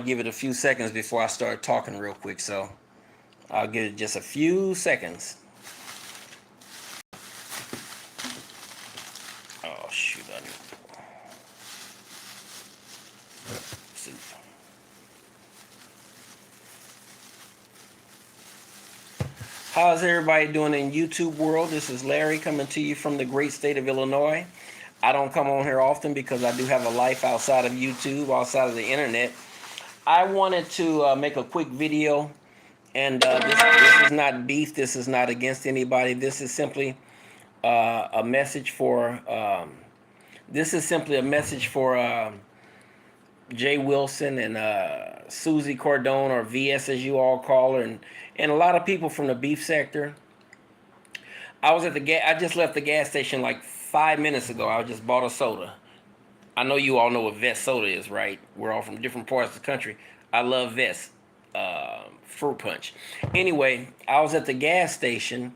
give it a few seconds before I start talking real quick. So I'll give it just a few seconds. Oh shoot! How's everybody doing in YouTube world? This is Larry coming to you from the great state of Illinois. I don't come on here often because I do have a life outside of YouTube, outside of the internet. I wanted to make a quick video, and this is not beef. This is not against anybody. This is simply a message for. This is simply a message for Jay Wilson and Susie Cordone, or VS as you all call her, and a lot of people from the beef sector. I was at the I just left the gas station like 5 minutes ago. I just bought a soda. I know you all know what Vest soda is, right? We're all from different parts of the country. I love Vest fruit punch. Anyway, I was at the gas station,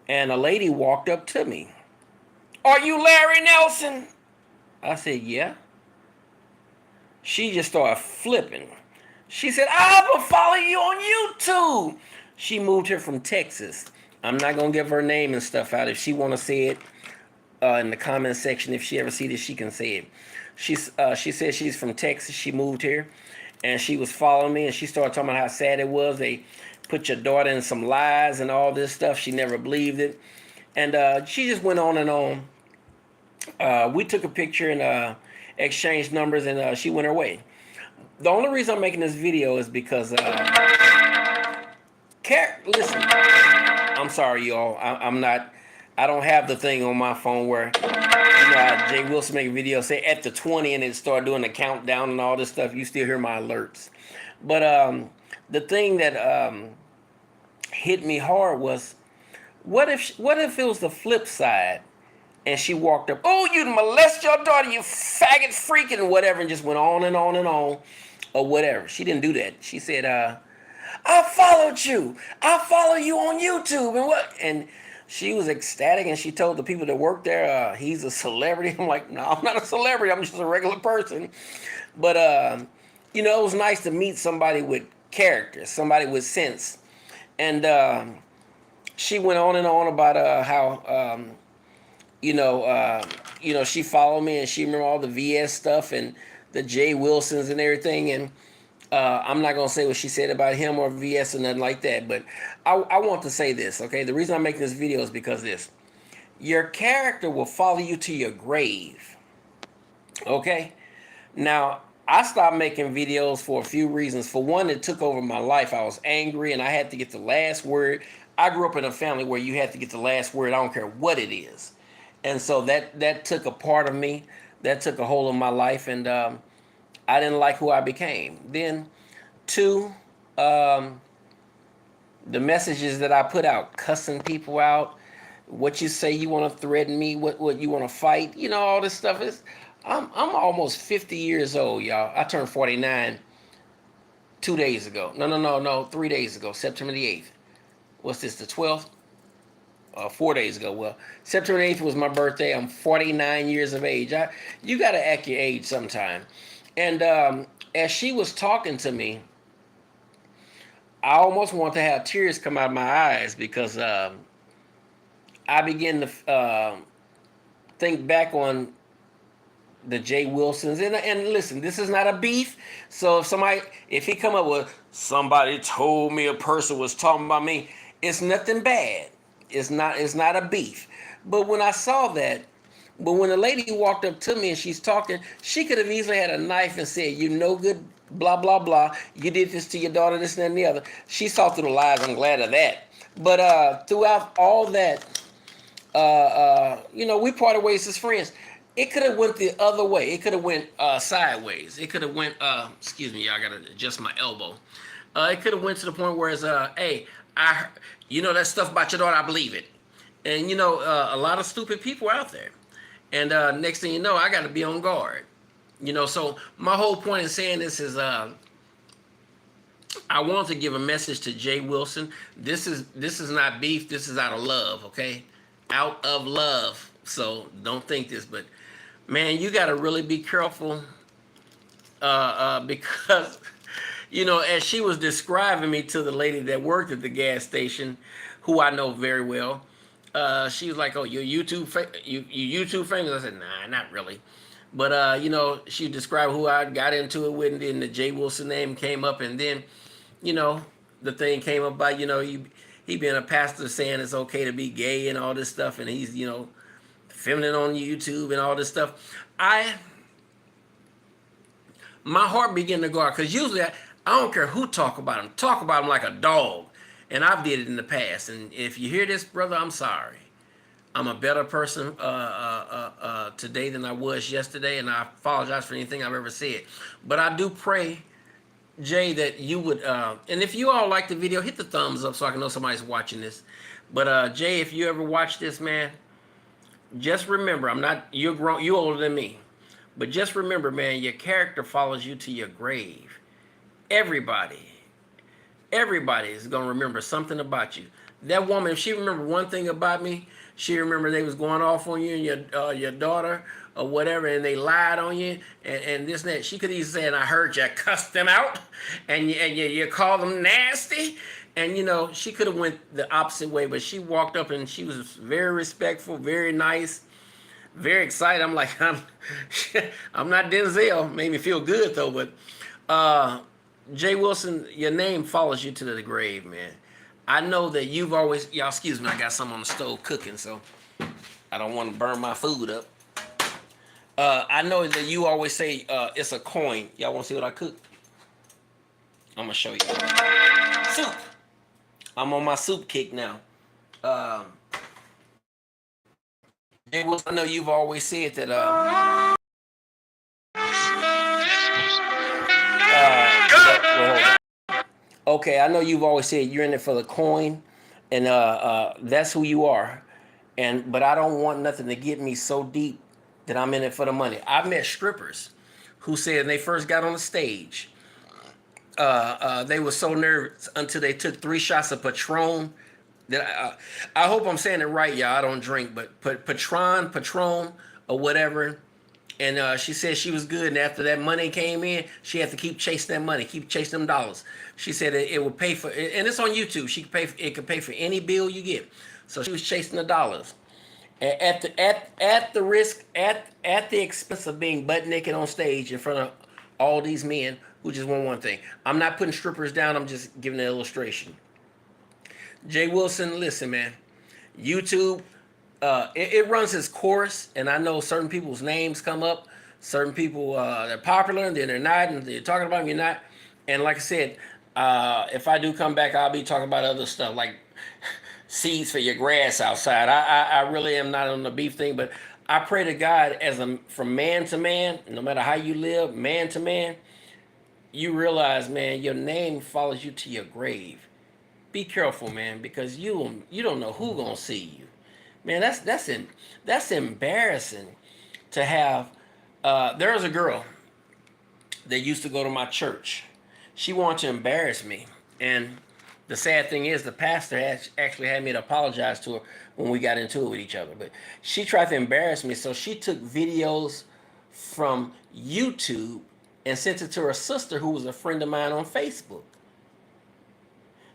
and a lady walked up to me. "Are you Larry Nelson?" I said, "Yeah." She just started flipping. She said, "I'm gonna follow you on YouTube." She moved here from Texas. I'm not gonna give her name and stuff out. If she wanna say it in the comment section, if she ever see this, she can say it. She said she's from Texas. She moved here, and she was following me, and she started talking about how sad it was. They put your daughter in some lies and all this stuff. She never believed it, and she just went on and on. We took a picture and exchanged numbers, and she went her way. The only reason I'm making this video is because, listen, I'm sorry, y'all. I'm not, I don't have the thing on my phone where, Jay Wilson make a video, say at the 20, and it start doing the countdown and all this stuff. You still hear my alerts. But the thing that hit me hard was, what if it was the flip side? And she walked up, "Oh, you molest your daughter, you faggot freak," and whatever, and just went on and on and on, or whatever. She didn't do that. She said, "I followed you. I follow you on YouTube," and what? And she was ecstatic, and she told the people that worked there, "He's a celebrity." I'm like, "No, I'm not a celebrity. I'm just a regular person." But it was nice to meet somebody with character, somebody with sense. And she went on and on about how. She followed me, and she remember all the VS stuff and the Jay Wilsons and everything. And I'm not gonna say what she said about him or VS or nothing like that. But I want to say this, okay? The reason I'm making this video is because your character will follow you to your grave. Okay? Now, I stopped making videos for a few reasons. For one, it took over my life. I was angry, and I had to get the last word. I grew up in a family where you had to get the last word. I don't care what it is. And so that took a part of me, that took a hold of my life, and I didn't like who I became. Then, two, the messages that I put out, cussing people out, what you say you want to threaten me, what you want to fight, all this stuff is. I'm almost 50 years old, y'all. I turned 49 2 days ago. No, 3 days ago, September the 8th. What's this, the 12th? 4 days ago. Well, September 8th was my birthday. I'm 49 years of age. You got to act your age sometime. And as she was talking to me, I almost want to have tears come out of my eyes because I began to think back on the Jay Wilsons. And listen, this is not a beef. So if he come up with, "Somebody told me a person was talking about me," it's nothing bad. It's not a beef. But when I saw that, when the lady walked up to me and she's talking, she could have easily had a knife and said, "You no good, blah, blah, blah. You did this to your daughter, this and the other." She saw through the lies. I'm glad of that. But throughout all that, we parted ways as friends. It could have went the other way. It could have went sideways. It could have went, excuse me, I got to adjust my elbow. It could have went to the point where it's, "Hey, that stuff about your daughter, I believe it." And, a lot of stupid people out there. And next thing you know, I got to be on guard. So my whole point in saying this is I want to give a message to Jay Wilson. This is not beef. This is out of love, okay? Out of love. So don't think this, but man, you got to really be careful because You know, as she was describing me to the lady that worked at the gas station, who I know very well, she was like, "Oh, you're you YouTube famous?" I said, "Nah, not really." But you know, she described who I got into it with, and then the Jay Wilson name came up, and then, you know, the thing came up about, you know, he being a pastor saying it's okay to be gay and all this stuff, and he's, you know, feminine on YouTube and all this stuff. My heart began to go out, because usually I don't care who talk about him like a dog, and I've did it in the past. And if you hear this, brother, I'm sorry. I'm a better person today than I was yesterday, and I apologize for anything I've ever said. But I do pray, Jay, that you would, and if you all like the video, hit the thumbs up so I can know somebody's watching this. But Jay, if you ever watch this, man, just remember, you're grown, you're older than me, but just remember, man, your character follows you to your grave. Everybody, everybody is gonna remember something about you. That woman, if she remembered one thing about me, she remembered they was going off on you and your daughter or whatever, and they lied on you and this and that. She could easily say, "And I heard you cussed them out, and you called them nasty." And you know, she could have went the opposite way, but she walked up and she was very respectful, very nice, very excited. I'm like, I'm not Denzel. Made me feel good though. But Jay Wilson, your name follows you to the grave, man. I know that you've always, y'all excuse me, I got some on the stove cooking, so I don't want to burn my food up. I know that you always say it's a coin. Y'all want to see what I cook? I'm gonna show you. Soup. I'm on my soup kick now. Jay Wilson, I know you've always said that. Okay, I know you've always said you're in it for the coin, and that's who you are. But I don't want nothing to get me so deep that I'm in it for the money. I've met strippers who said when they first got on the stage, they were so nervous until they took 3 shots of Patron. That I hope I'm saying it right, y'all. I don't drink, but Patron, or whatever. And she said she was good. And after that money came in, she had to keep chasing that money, keep chasing them dollars. She said it would pay for, and it's on YouTube. It could pay for any bill you get. So she was chasing the dollars at the risk, at the expense of being butt naked on stage in front of all these men who just want one thing. I'm not putting strippers down. I'm just giving an illustration. Jay Wilson, listen, man. YouTube, it runs its course, and I know certain people's names come up. Certain people, they're popular, and then they're not, and they're talking about them, you're not. And like I said, if I do come back, I'll be talking about other stuff, like seeds for your grass outside. I really am not on the beef thing, but I pray to God from man to man, no matter how you live, man to man, you realize, man, your name follows you to your grave. Be careful, man, because you don't know who gonna see you. Man, that's embarrassing to have. There was a girl that used to go to my church. She wanted to embarrass me, and the sad thing is, the pastor actually had me to apologize to her when we got into it with each other. But she tried to embarrass me, so she took videos from YouTube and sent it to her sister, who was a friend of mine on Facebook.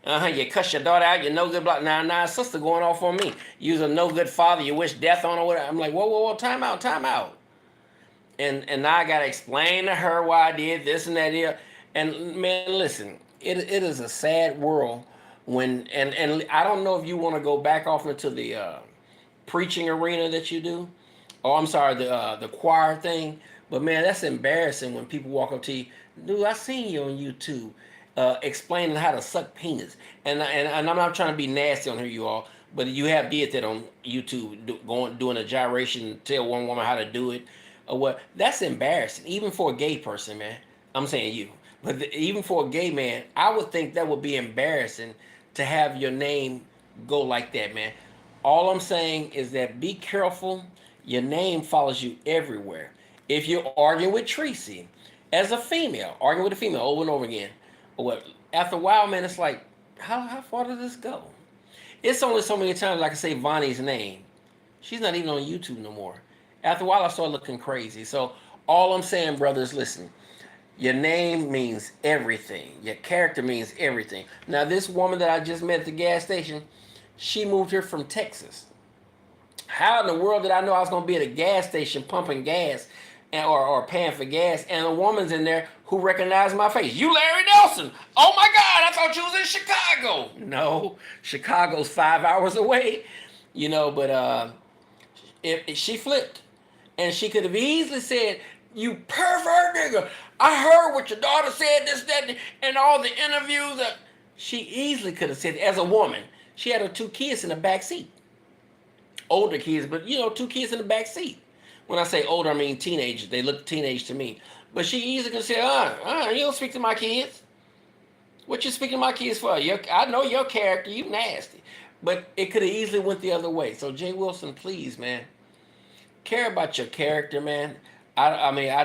You cuss your daughter out, you're no good. Now, sister going off on me. You's a no good father, you wish death on her. Whatever. I'm like, whoa, time out. And now I gotta explain to her why I did this and that here. And man, listen, it is a sad world when, and I don't know if you want to go back off into the preaching arena that you do. Oh, I'm sorry, the choir thing. But man, that's embarrassing when people walk up to you, dude, I seen you on YouTube. Explaining how to suck penis, and I'm not trying to be nasty on here, you all, but you have did that on YouTube, doing a gyration, tell one woman how to do it, or what? That's embarrassing, even for a gay person, man. I'm saying you, but even for a gay man, I would think that would be embarrassing to have your name go like that, man. All I'm saying is that be careful. Your name follows you everywhere. If you're arguing with Tracy, as a female, arguing with a female over and over again. What after a while, man, it's like, how far does this go? It's only so many times I can say Vonnie's name. She's not even on YouTube no more. After a while, I started looking crazy. So all I'm saying, brothers, listen. Your name means everything. Your character means everything. Now, this woman that I just met at the gas station, she moved here from Texas. How in the world did I know I was going to be at a gas station pumping gas or paying for gas, and a woman's in there who recognized my face? You Larry Nelson. Oh my God, I thought you was in Chicago. No, Chicago's 5 hours away. But if she flipped, and she could have easily said, "You pervert nigga, I heard what your daughter said, this, that, and all the interviews." She easily could have said, as a woman, she had her 2 kids in the back seat. Older kids, but 2 kids in the back seat. When I say older, I mean teenagers. They look teenage to me. But she easily could say, you don't speak to my kids. What you speaking to my kids for? I know your character, you nasty. But it could have easily went the other way. So Jay Wilson, please, man, care about your character, man. I mean, I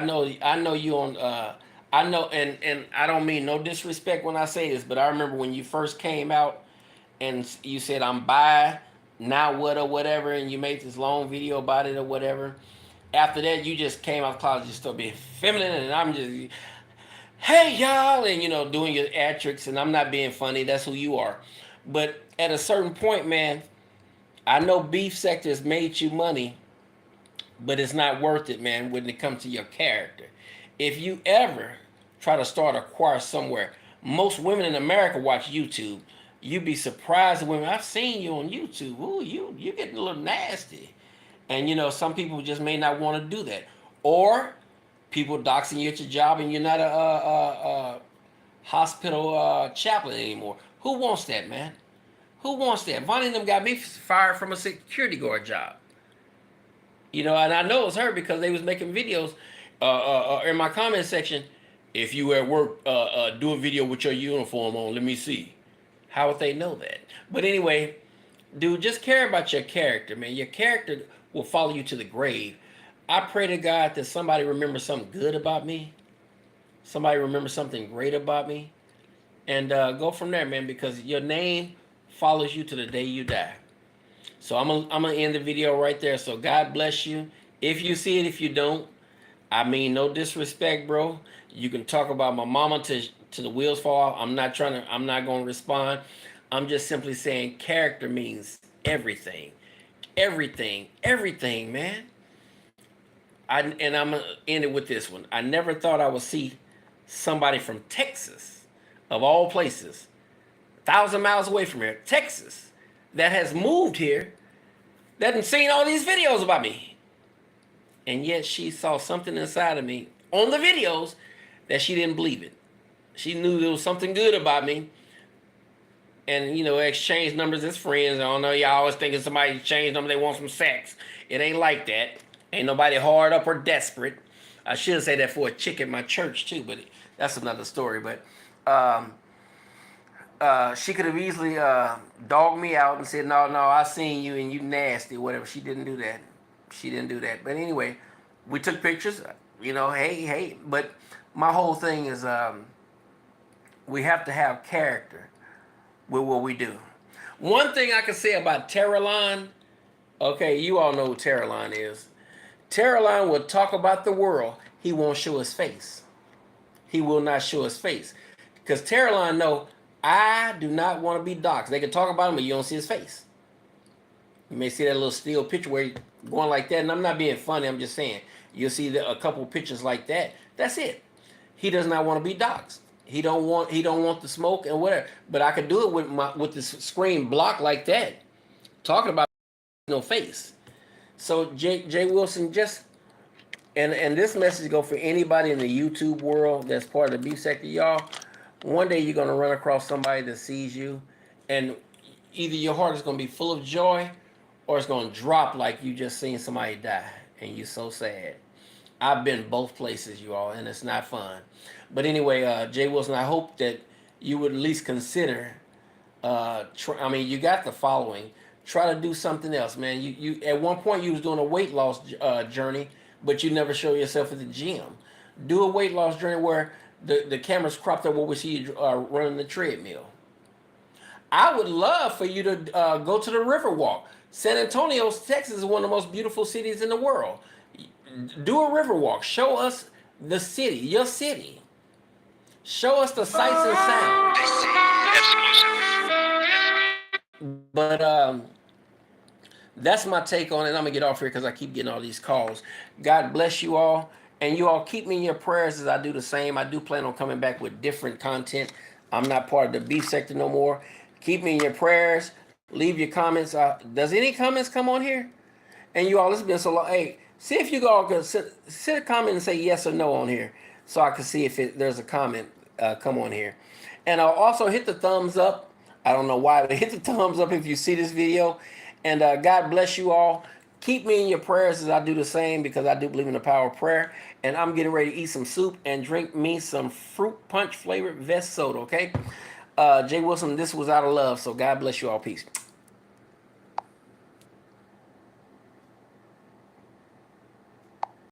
know you on. I know, and I don't mean no disrespect when I say this, but I remember when you first came out and you said I'm bi, now what or whatever, and you made this long video about it or whatever. After that, you just came out of closet, just started being feminine, and I'm just, hey y'all, and doing your ad tricks, and I'm not being funny. That's who you are. But at a certain point, man, I know beef sector has made you money, but it's not worth it, man, when it comes to your character. If you ever try to start a choir somewhere, most women in America watch YouTube. You'd be surprised, women. I've seen you on YouTube. Ooh, you getting a little nasty. And some people just may not want to do that. Or people doxing you at your job and you're not a hospital chaplain anymore. Who wants that, man? Who wants that? Vonnie and them got me fired from a security guard job. And I know it's her because they was making videos in my comment section. If you at work, do a video with your uniform on. Let me see. How would they know that? But anyway, dude, just care about your character, man. Your character will follow you to the grave. I pray to God that somebody remembers something good about me. Somebody remembers something great about me. And go from there, man, because your name follows you to the day you die. So I'm gonna end the video right there. So God bless you. If you see it, if you don't, I mean no disrespect, bro. You can talk about my mama to the wheels fall off. I'm not gonna respond. I'm just simply saying character means everything. Everything, man. I'm gonna end it with this one. I never thought I would see somebody from Texas, of all places, 1,000 miles away from here, Texas, that has moved here, that has seen all these videos about me. And yet she saw something inside of me on the videos that she didn't believe it. She knew there was something good about me. And, exchange numbers as friends. I don't know, y'all always thinking somebody changed them, they want some sex. It ain't like that. Ain't nobody hard up or desperate. I should say that for a chick at my church, too, but that's another story. But she could have easily dogged me out and said, no, I seen you and you nasty, whatever. She didn't do that. But anyway, we took pictures, hey. But my whole thing is we have to have character with what we do. One thing I can say about Terralon, okay, you all know who Terralon is. Terralon will talk about the world. He won't show his face. He will not show his face. Because Terralon know, I do not want to be doxxed. They can talk about him, but you don't see his face. You may see that little still picture where he's going like that, and I'm not being funny, I'm just saying. You'll see a couple pictures like that. That's it. He does not want to be doxxed. He don't want the smoke and whatever. But I could do it with the screen blocked like that. Talking about no face. So Jay Wilson, just and this message go for anybody in the YouTube world that's part of the beef sector, y'all. One day you're gonna run across somebody that sees you, and either your heart is gonna be full of joy, or it's gonna drop like you just seen somebody die, and you're so sad. I've been both places, you all, and it's not fun. But anyway, Jay Wilson, I hope that you would at least consider. You got the following. Try to do something else, man. You at one point you was doing a weight loss journey, but you never show yourself at the gym. Do a weight loss journey where the camera's cropped up where we see you running the treadmill. I would love for you to go to the Riverwalk. San Antonio, Texas is one of the most beautiful cities in the world. Do a Riverwalk. Show us the city, your city. Show us the sights and sounds. But that's my take on it. I'm gonna get off here because I keep getting all these calls. God bless you all, and you all keep me in your prayers as I do the same. I do plan on coming back with different content. I'm not part of the beef sector no more. Keep me in your prayers. Leave your comments. Does any comments come on here? And you all, it's been so long. Hey, see if you all can sit a comment and say yes or no on here, so I can see if there's a comment come on here. And I'll also hit the thumbs up. I don't know why, but hit the thumbs up if you see this video. And God bless you all. Keep me in your prayers as I do the same, because I do believe in the power of prayer. And I'm getting ready to eat some soup and drink me some fruit punch flavored Vest soda. Okay, Jay Wilson, this was out of love. So God bless you all. Peace.